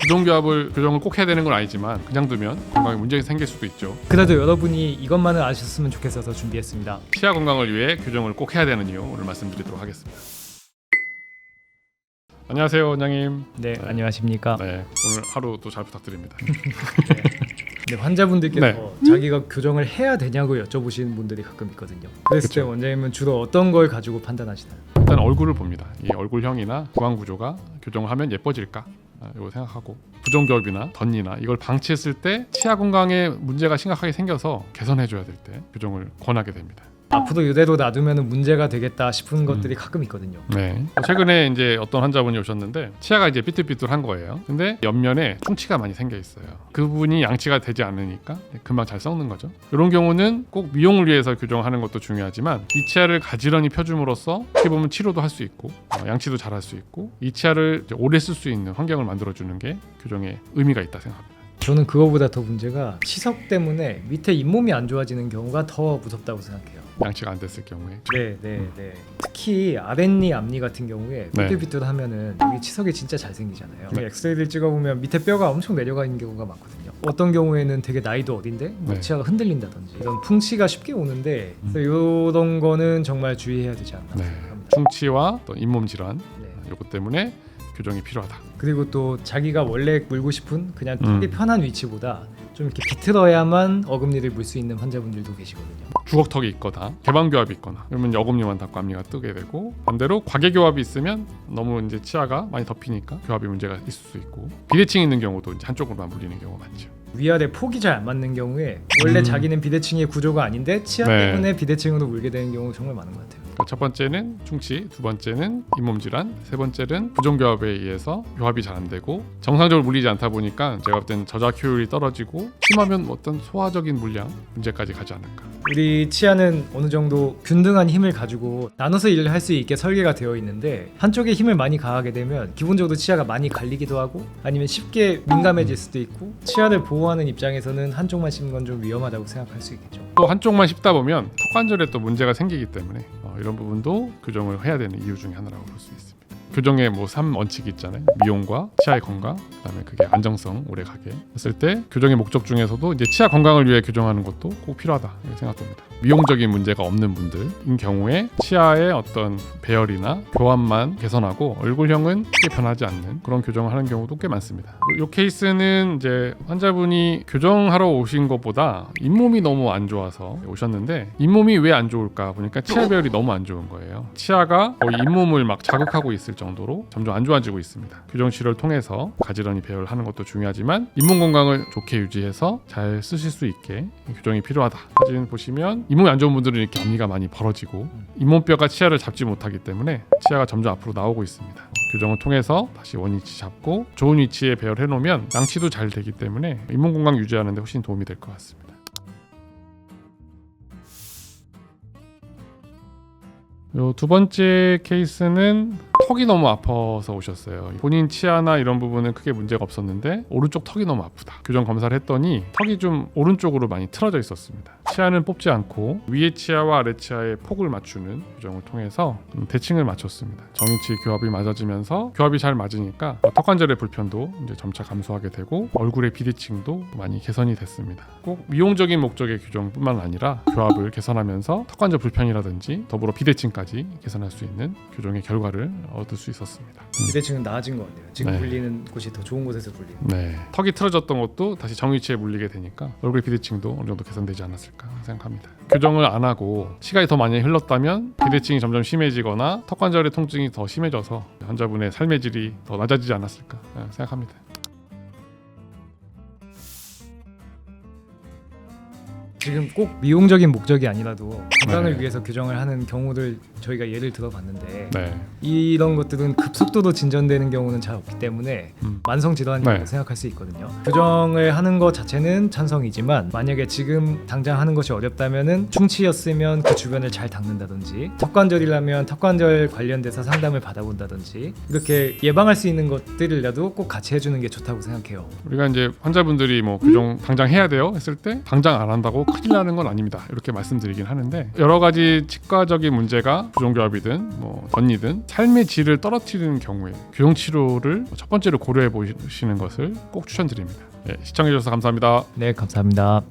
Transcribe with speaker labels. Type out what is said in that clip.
Speaker 1: 교정을 꼭 해야 되는 건 아니지만 그냥 두면 건강에 문제가 생길 수도 있죠.
Speaker 2: 그래도 여러분이 이것만은 아셨으면 좋겠어서 준비했습니다.
Speaker 1: 치아 건강을 위해 교정을 꼭 해야 되는 이유 오늘 말씀드리도록 하겠습니다. 안녕하세요, 원장님.
Speaker 2: 네, 안녕하십니까.
Speaker 1: 네, 오늘 하루도 잘 부탁드립니다.
Speaker 2: 네, 환자분들께서
Speaker 1: 네.
Speaker 2: 자기가 교정을 해야 되냐고 여쭤보시는 분들이 가끔 있거든요. 그랬을 때
Speaker 1: 그쵸.
Speaker 2: 원장님은 주로 어떤 걸 가지고 판단하시나요?
Speaker 1: 일단 얼굴을 봅니다. 이 얼굴형이나 구강 구조가 교정을 하면 예뻐질까? 이거 생각하고 부종교합이나 덧니나 이걸 방치했을 때 치아 건강에 문제가 심각하게 생겨서 개선해줘야 될 때 교정을 권하게 됩니다.
Speaker 2: 앞으로 이대로 놔두면 문제가 되겠다 싶은 것들이 가끔 있거든요.
Speaker 1: 네. 최근에 이제 어떤 환자분이 오셨는데 치아가 이제 삐뚤삐뚤한 거예요. 근데 옆면에 충치가 많이 생겨 있어요. 그 부분이 양치가 되지 않으니까 금방 잘 썩는 거죠. 이런 경우는 꼭 미용을 위해서 교정하는 것도 중요하지만 이 치아를 가지런히 펴줌으로써 어떻게 보면 치료도 할 수 있고 양치도 잘 할 수 있고 이 치아를 이제 오래 쓸 수 있는 환경을 만들어주는 게 교정에 의미가 있다 생각합니다.
Speaker 2: 저는 그거보다 더 문제가 치석 때문에 밑에 잇몸이 안 좋아지는 경우가 더 무섭다고 생각해요.
Speaker 1: 양치가 안 됐을 경우에.
Speaker 2: 네. 특히 아랫니, 앞니 같은 경우에
Speaker 1: 네.
Speaker 2: 삐뚤삐뚤하면은 여기 치석이 진짜 잘 생기잖아요.
Speaker 1: 네.
Speaker 2: 엑스레이를 찍어보면 밑에 뼈가 엄청 내려가 있는 경우가 많거든요. 어떤 경우에는 되게 나이도 어린데 뭐
Speaker 1: 네.
Speaker 2: 치아가 흔들린다든지 이런 풍치가 쉽게 오는데 이런 거는 정말 주의해야 되지 않나
Speaker 1: 네.
Speaker 2: 생각합니다.
Speaker 1: 충치와 또 잇몸 질환
Speaker 2: 네.
Speaker 1: 이것 때문에 교정이 필요하다.
Speaker 2: 그리고 또 자기가 원래 물고 싶은 그냥 턱이 편한 위치보다 좀 이렇게 비틀어야만 어금니를 물 수 있는 환자분들도 계시거든요.
Speaker 1: 주걱턱이 있거나 개방교합이 있거나 그러면 어금니만 닫고 앞니가 뜨게 되고 반대로 과개교합이 있으면 너무 이제 치아가 많이 덮이니까 교합이 문제가 있을 수 있고 비대칭이 있는 경우도 이제 한쪽으로만 물리는 경우가 많죠.
Speaker 2: 위아래 폭이 잘 안 맞는 경우에 원래 자기는 비대칭의 구조가 아닌데 치아
Speaker 1: 네.
Speaker 2: 때문에 비대칭으로 물게 되는 경우 정말 많은 것 같아요.
Speaker 1: 첫 번째는 충치, 두 번째는 잇몸 질환, 세 번째는 부종교합에 의해서 교합이 잘 안 되고 정상적으로 물리지 않다 보니까 제가 볼 때는 저작 효율이 떨어지고 심하면 어떤 소화적인 물량 문제까지 가지 않을까.
Speaker 2: 우리 치아는 어느 정도 균등한 힘을 가지고 나눠서 일을 할 수 있게 설계가 되어 있는데 한쪽에 힘을 많이 가하게 되면 기본적으로 치아가 많이 갈리기도 하고 아니면 쉽게 민감해질 수도 있고 치아를 보호하는 입장에서는 한쪽만 씹는 건 좀 위험하다고 생각할 수 있겠죠.
Speaker 1: 또 한쪽만 씹다 보면 턱관절에 또 문제가 생기기 때문에 이런 부분도 교정을 해야 되는 이유 중에 하나라고 볼 수 있습니다. 교정의 3원칙이 있잖아요. 미용과 치아의 건강, 그다음에 그게 안정성 오래 가게 했을 때 교정의 목적 중에서도 이제 치아 건강을 위해 교정하는 것도 꼭 필요하다 이렇게 생각됩니다. 미용적인 문제가 없는 분들인 경우에 치아의 어떤 배열이나 교합만 개선하고 얼굴형은 크게 변하지 않는 그런 교정을 하는 경우도 꽤 많습니다. 이 케이스는 이제 환자분이 교정하러 오신 것보다 잇몸이 너무 안 좋아서 오셨는데 잇몸이 왜 안 좋을까 보니까 치아 배열이 너무 안 좋은 거예요. 치아가 거의 잇몸을 막 자극하고 있을 정도로 점점 안 좋아지고 있습니다. 교정 치료를 통해서 가지런히 배열하는 것도 중요하지만 잇몸 건강을 좋게 유지해서 잘 쓰실 수 있게 교정이 필요하다. 사진 보시면 잇몸이 안 좋은 분들은 이렇게 앞니가 많이 벌어지고 잇몸뼈가 치아를 잡지 못하기 때문에 치아가 점점 앞으로 나오고 있습니다. 교정을 통해서 다시 원위치 잡고 좋은 위치에 배열해 놓으면 양치도 잘 되기 때문에 잇몸 건강 유지하는 데 훨씬 도움이 될 것 같습니다. 요 두 번째 케이스는 턱이 너무 아파서 오셨어요. 본인 치아나 이런 부분은 크게 문제가 없었는데 오른쪽 턱이 너무 아프다. 교정 검사를 했더니 턱이 좀 오른쪽으로 많이 틀어져 있었습니다. 치아는 뽑지 않고 위에 치아와 아래 치아의 폭을 맞추는 교정을 통해서 대칭을 맞췄습니다. 정위치 교합이 맞아지면서 교합이 잘 맞으니까 턱관절의 불편도 이제 점차 감소하게 되고 얼굴의 비대칭도 많이 개선이 됐습니다. 꼭 미용적인 목적의 교정뿐만 아니라 교합을 개선하면서 턱관절 불편이라든지 더불어 비대칭까지 개선할 수 있는 교정의 결과를 얻을 수 있었습니다.
Speaker 2: 비대칭은 나아진 것 같아요. 지금
Speaker 1: 네.
Speaker 2: 물리는 곳이 더 좋은 곳에서 물리는.
Speaker 1: 네, 턱이 틀어졌던 것도 다시 정위치에 물리게 되니까 얼굴 비대칭도 어느 정도 개선되지 않았을까 생각합니다. 교정을 안 하고 시간이 더 많이 흘렀다면 비대칭이 점점 심해지거나 턱관절의 통증이 더 심해져서 환자분의 삶의 질이 더 낮아지지 않았을까 생각합니다.
Speaker 2: 지금 꼭 미용적인 목적이 아니라도 건강을
Speaker 1: 네.
Speaker 2: 위해서 교정을 하는 경우를 저희가 예를 들어봤는데
Speaker 1: 네,
Speaker 2: 이런 것들은 급속도로 진전되는 경우는 잘 없기 때문에 만성 질환이라고
Speaker 1: 네.
Speaker 2: 생각할 수 있거든요. 교정을 하는 것 자체는 찬성이지만 만약에 지금 당장 하는 것이 어렵다면은 충치였으면 그 주변을 잘 닦는다든지 턱관절이라면 턱관절 관련돼서 상담을 받아본다든지 이렇게 예방할 수 있는 것들이라도 꼭 같이 해주는 게 좋다고 생각해요.
Speaker 1: 우리가 이제 환자분들이 뭐 교정 당장 해야 돼요 했을 때 당장 안 한다고 큰일 나는 건 아닙니다. 이렇게 말씀드리긴 하는데 여러 가지 치과적인 문제가 부종결합이든 뭐 덧니든 삶의 질을 떨어뜨리는 경우에 교정 치료를 첫 번째로 고려해 보시는 것을 꼭 추천드립니다. 네, 시청해 주셔서 감사합니다.
Speaker 2: 네, 감사합니다.